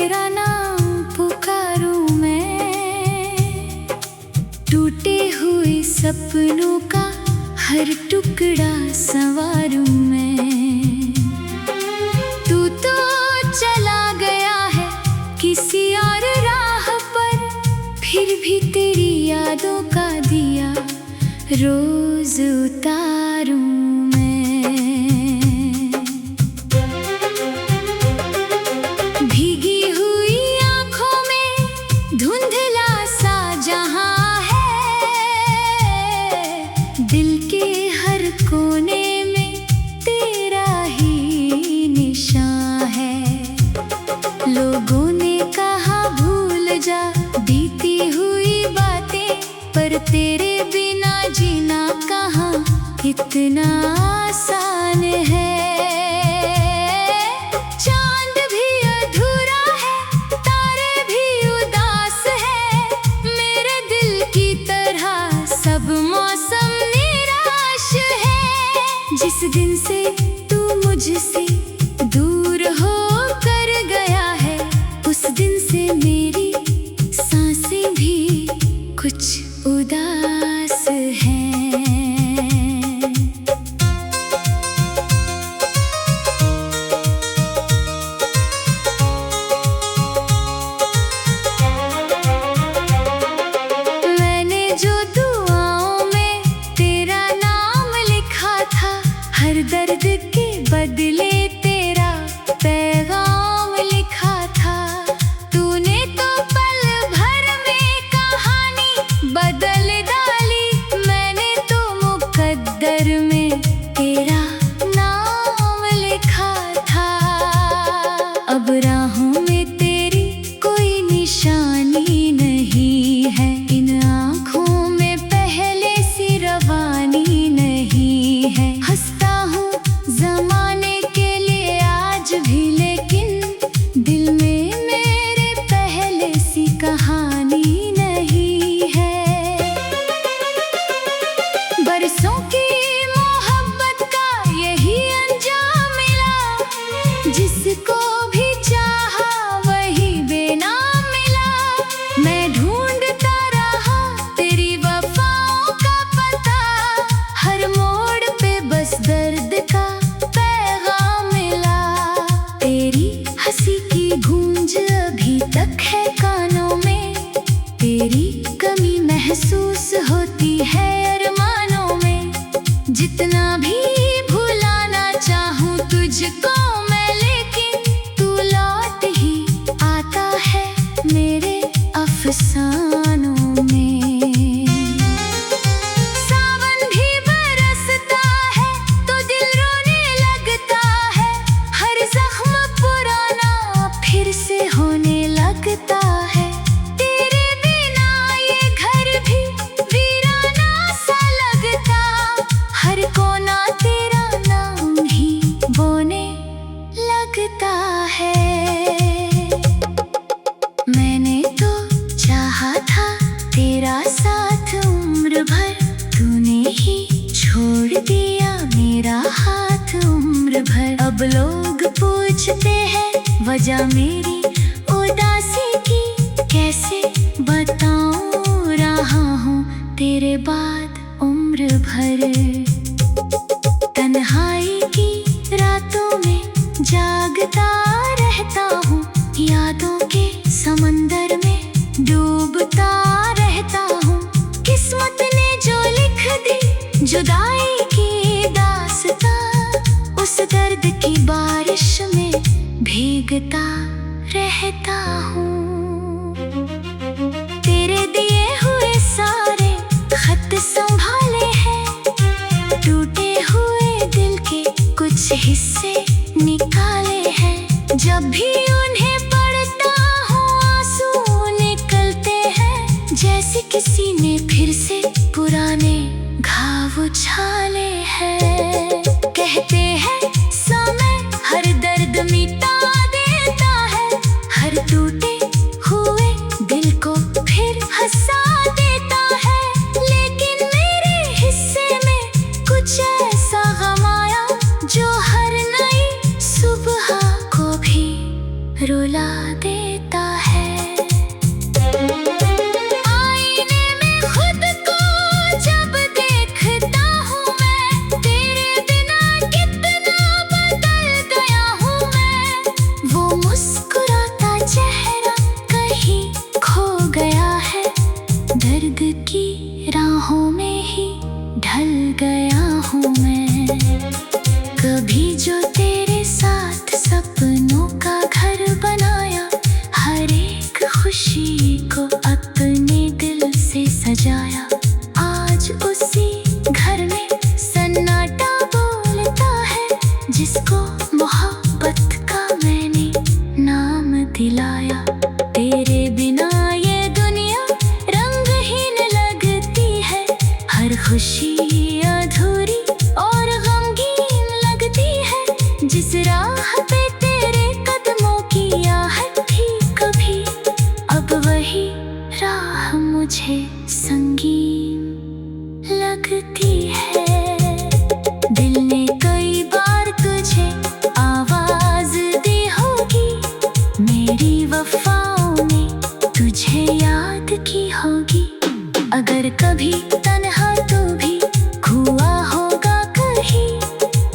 तेरा नाम पुकारूं मैं, टूटे हुए सपनों का हर टुकड़ा संवारूं मैं। तू तो चला गया है किसी और राह पर, फिर भी तेरी यादों का दिया रोज उतारूं मैं। भीगी हुई आंखों में धुंधला सा जहां है, दिल के हर कोने में तेरा ही निशान है। लोगों ने कहा भूल जा बीती हुई बातें, पर तेरे बिना जीना कहाँ इतना आसान है। चांद भी अधूरा है, तारे भी उदास है, मेरे दिल की तरह सब मौसम निराश है। जिस दिन से तू मुझसे दूर हो कर गया है, उस दिन से मेरी सांसें भी कुछ उदास हैं। मैंने जो दुआओं में तेरा नाम लिखा था, हर दर्द के बदले तेरा पैगाम लिखा था। तूने तो पल भर में कहानी बदल डाली, मैंने तो मुकद्दर में तेरा नाम लिखा था। अब राहों में तेरी कोई निशानी नहीं है, इन आँखों में पहले सी रवानी नहीं है। हंसता हूँ ज़माने के लिए आज भी, लेकिन दिल में मेरे पहले सी कहानी नहीं है। बरसों की मोहब्बत का यही अंजाम मिला, जिसको भी चाहा वही बेनाम मिला। मैं ढूंढता रहा तेरी वफाओं का पता, हर मोड़ पे बस दर्द का पैगाम मिला। तेरी हंसी की गूंज अभी तक है कानों में, तेरी कमी महसूस होती है अरमानों में। जितना भी भुलाना चाहूँ तुझको मैं, लेकिन तू लौट ही आता है मेरे अफसानों में। सावन भी बरसता है तो दिल रोने लगता है, हर जख्म पुराना फिर से होने लगता है। तेरे बिना ये घर भी वीराना सा लगता, हर कोना तेरा नाम ही बोने लगता है। मैंने तो चाहा था तेरा साथ उम्र भर, तूने ही छोड़ दिया मेरा हाथ उम्र भर। अब लोग पूछते हैं वजह मेरी उदासी की, कैसे बताऊं रहा हूँ तेरे बाद उम्र भर। तन्हाई की रातों में जागता रहता हूँ, यादों के समंदर में डूबता रहता हूँ। किस्मत ने जो लिख दी जुदाई की दास्तां, उस दर्द की बारिश में भीगता रहता हूँ। तेरे दिए हुए सारे खत संभाले हैं, टूटे हुए दिल के कुछ हिस्से निकाले हैं। जब भी उन्हें पढ़ता हूँ आंसू निकलते हैं, जैसे किसी ने फिर से पुराने घाव उछाले हैं। कहते हैं समय हर दर्द मिटा देता है, हर टूटे हुए दिल को फिर हंसा देता है। लेकिन मेरे हिस्से में कुछ ऐसा गम आया, जो हर नई सुबह को भी मोहब्बत का मैंने नाम दिलाया। तेरे बिना ये दुनिया रंगहीन लगती है, हर खुशी अधूरी और गमगीन लगती है। जिस राह पे तेरे कदमों की आहट थी कभी, अब वही राह मुझे संगीन लगती है। दिल ने कई बार तुझे आवाज दी होगी, मेरी वफाओं ने तुझे याद की होगी। अगर कभी तन्हा तू भी हुआ होगा कहीं,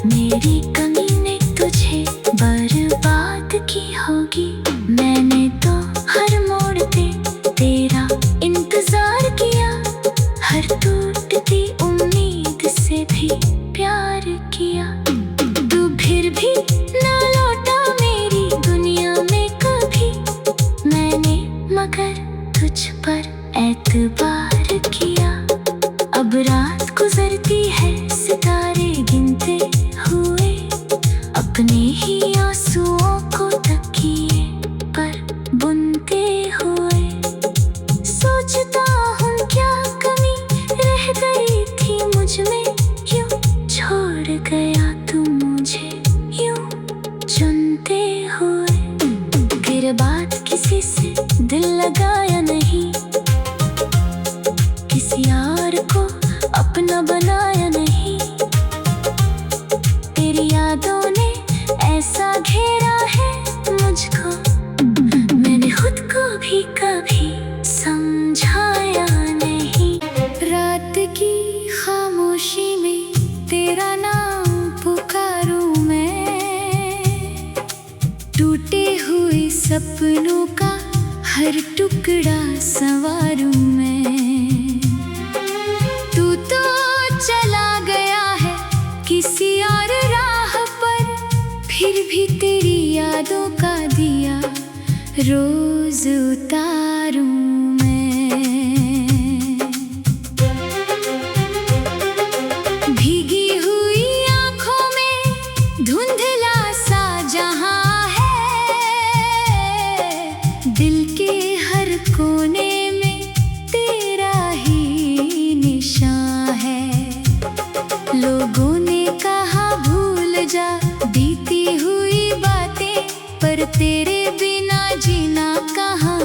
मेरी कमी ने तुझे बर्बाद की होगी। मैंने तो हर मोड़ पे तेरा इंतजार किया, हर टूटती उम्मीद से भी प्यार किया। तू फिर भी ना लौटा मेरी दुनिया में कभी, मैंने मगर तुझ पर एतबार किया। अब रात गुजरती है सितारे गिनते हुए, अपने ही आंसुओं को तकिए पर बुनते हुए। सोचता हूँ क्या कमी रह गई थी मुझ में, यूं छोड़ गया तू मुझे यूं चुनते हुए। फिर बात किसी से दिल लगाया नहीं, किसी और को अपना बनाया नहीं। तेरी यादों ने ऐसा घेरा है मुझको, मैंने खुद को भी कभी समझाया नहीं। रात की खामोशी में तेरा नाम पुकारूं मैं, टूटे हुए सपनों का हर टुकड़ा संवारूं मैं। तू तो चला गया है किसी और राह पर, फिर भी तेरी यादों का दिया रोज उतारूं मैं। भीगी हुई आंखों में धुंधला सा जहां है, दिल के हर कोने में तेरा ही निशान है। लोगों ने कहा भूल जा बीती हुई बातें, पर तेरे बिना जीना कहाँ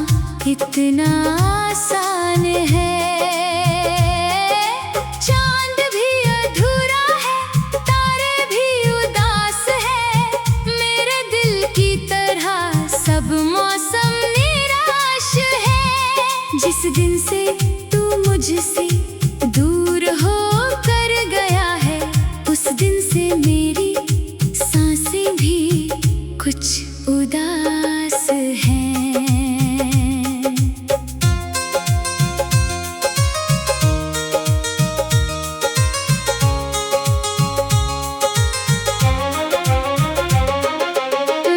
इतना आसान है। चांद भी अधूरा है, तारे भी उदास है, मेरे दिल की तरह सब मौसम निराश है। जिस दिन से तू मुझसे दूर हो कर गया है, उस दिन से मेरी सांसें भी कुछ उदास हैं।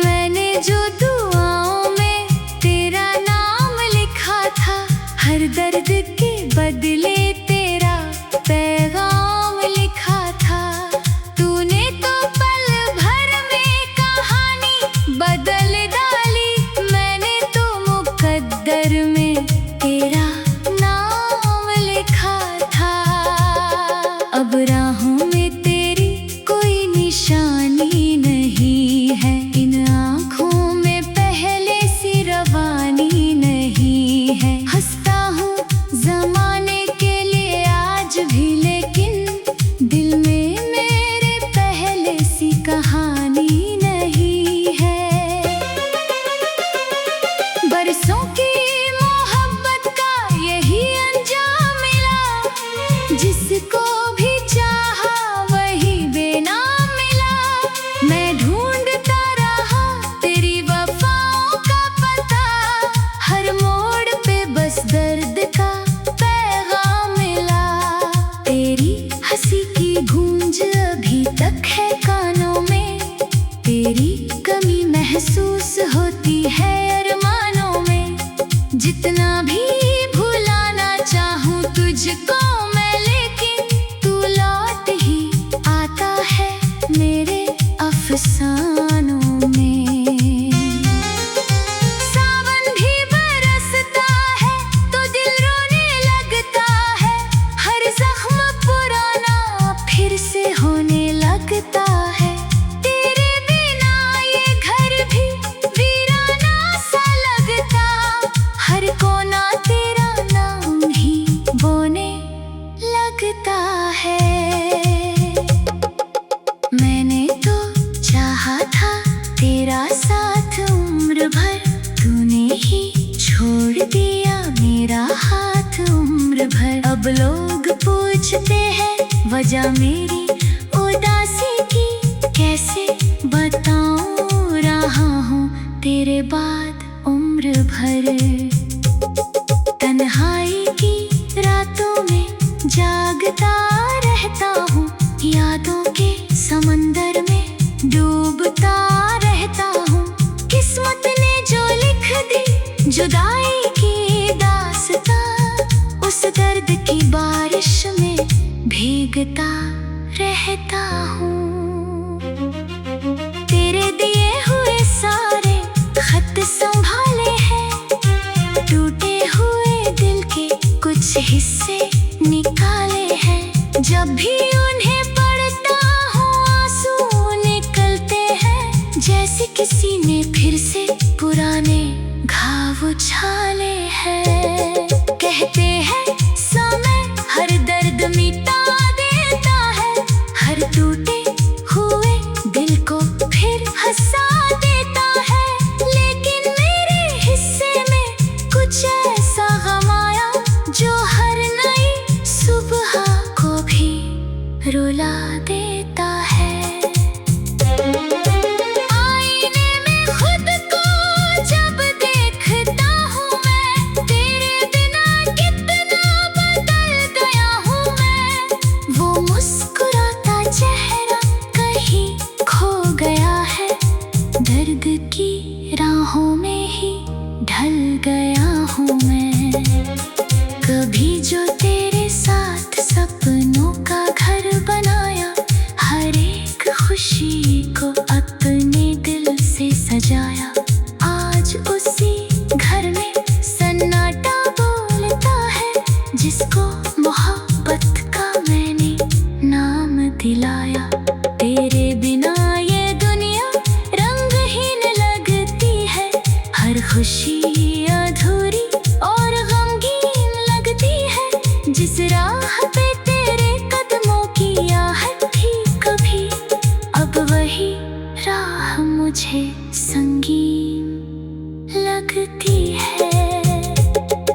मैंने जो दुआओं में तेरा नाम लिखा था, हर दर्द के बदले तेरा पैगाम लिखा था। तूने तो पल भर में कहानी बदल डाली, मैंने तो मुकद्दर में तेरा नाम लिखा था। अब राहों में तेरी कोई निशानी नहीं है, इन आँखों में पहले सी रवानी नहीं है। हंसता हूँ जमाने के लिए आज भी, लेकिन दिल में मेरे पहले सी कहानी नहीं है। बरसों की मोहब्बत का यही अंजाम मिला, जिसको भी चाहा वही बेनाम मिला। मैं ढूंढता रहा तेरी वफाओं का पता, हर मोड़ पे बस दर्द का पैगाम मिला। तेरी हंसी की गूंज अभी तक है कानों में, तेरी कमी महसूस होती है अरमानों में। जितना भी भुलाना चाहूँ तुझको मैं, लेकिन तू लौट ही आता है मेरे अफसानों अफसानों में। सावन भी बरसता है तो दिल रोने लगता है, हर जख्म पुराना फिर से होने लगता है। तेरे बिना ये घर भी वीराना सा लगता, हर कोना तेरा नाम ही बोने लगता है। मैंने तो चाहा था तेरा साथ उम्र भर, तूने ही छोड़ दिया मेरा हाथ उम्र भर। अब लोग पूछते हैं वजह मेरी उदासी की, कैसे बताऊं रहा हूँ तेरे बाद उम्र भर। तन्हाई की रातों में जागता रहता हूँ, यादों के समंदर में डूबता रहता हूँ। किस्मत ने जो लिख दी जुदाई की दास्तां, उस दर्द की बारिश में भीगता रहता हूँ। तेरे दिए हुए सारे खत संभाले हैं, टूटे हुए दिल के कुछ हिस्से निकाले हैं। जब भी उन्हें पढ़ता हूँ आंसू निकलते हैं, जैसे किसी ने फिर से पुराने घाव उछाले हैं। कहते हैं समय हर दर्द मिटा देता है, हर टूटे हुए दिल को फिर हंसा देता है। लेकिन मेरे हिस्से में कुछ ऐसा गम आया जो हर नई सुबह को भी रुला देता है। आईने में खुद को जब देखता हूँ मैं, तेरे बिना कितना बदल गया हूँ मैं। वो मुस्कुराता चेहरा कहीं खो गया है, दर्द की राहों में ही ढल गया हूँ मैं। कभी जो तेरे साथ सपनों का घर बनाया, हर एक खुशी को अपने दिल से सजाया, आज उसी घर में सन्नाटा बोलता है, जिसको मोहब्बत का मैंने नाम दिलाया। तेरे बिना ये दुनिया रंगहीन लगती है, हर खुशी अधूरी और गमगीन लगती है। जिस राह पे तेरे कदमों की आहट थी कभी, अब वही राह मुझे संगीन लगती है।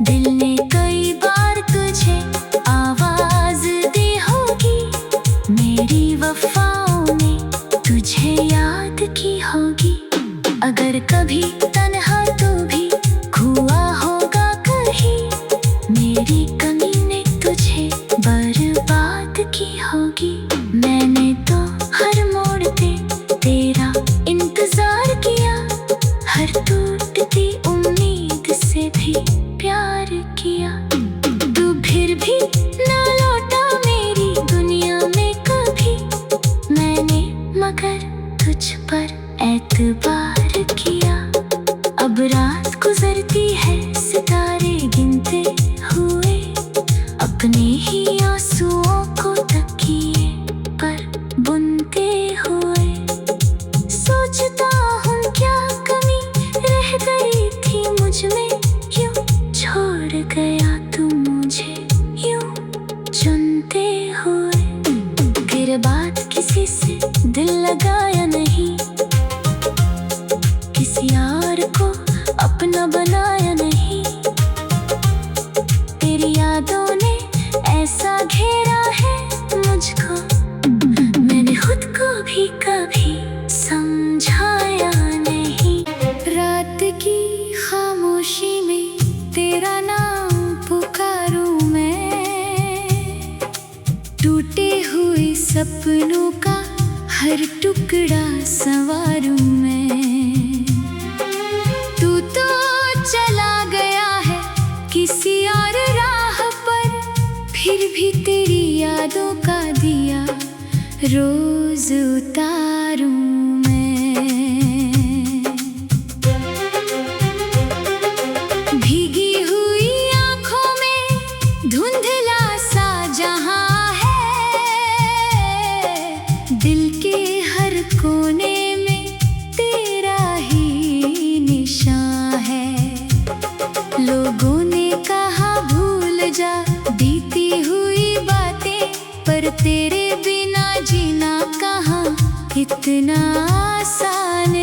दिल ने कई बार तुझे आवाज दी होगी, मेरी वफाओं ने तुझे याद की होगी। अगर कभी तन्हा तू भी हुआ होगा कहीं, मेरी कमी ने तुझे बर्बाद की होगी। मैंने तो हर मोड़ पे तेरा इंतजार किया, हर टूटती उम्मीद से भी प्यार किया। तू फिर भी ना लौटा मेरी दुनिया में कभी, मैंने मगर तुझ पर एतबार किया। अब रात गुजरती है सितारे गिनते हुए, अपने ही आंसुओं को तकिए पर बुनते हुए। सोचता हूँ क्या कमी रह गई थी मुझ में, यूं छोड़ गया तू मुझे यूं चुनते हुए। फिर बात किसी से दिल लगाया नहीं, किसी और को अपना बनाया नहीं। तेरी यादों ने ऐसा घेरा है मुझको, मैंने खुद को भी कभी समझाया नहीं। रात की खामोशी में तेरा नाम पुकारूं मैं, टूटे हुए सपनों का हर टुकड़ा संवारूं मैं। तू तो चला गया है किसी और राह पर, फिर भी तेरी यादों का दिया रोज उतारूं मैं। लोगों ने कहा भूल जा बीती हुई बातें, पर तेरे बिना जीना कहाँ इतना आसान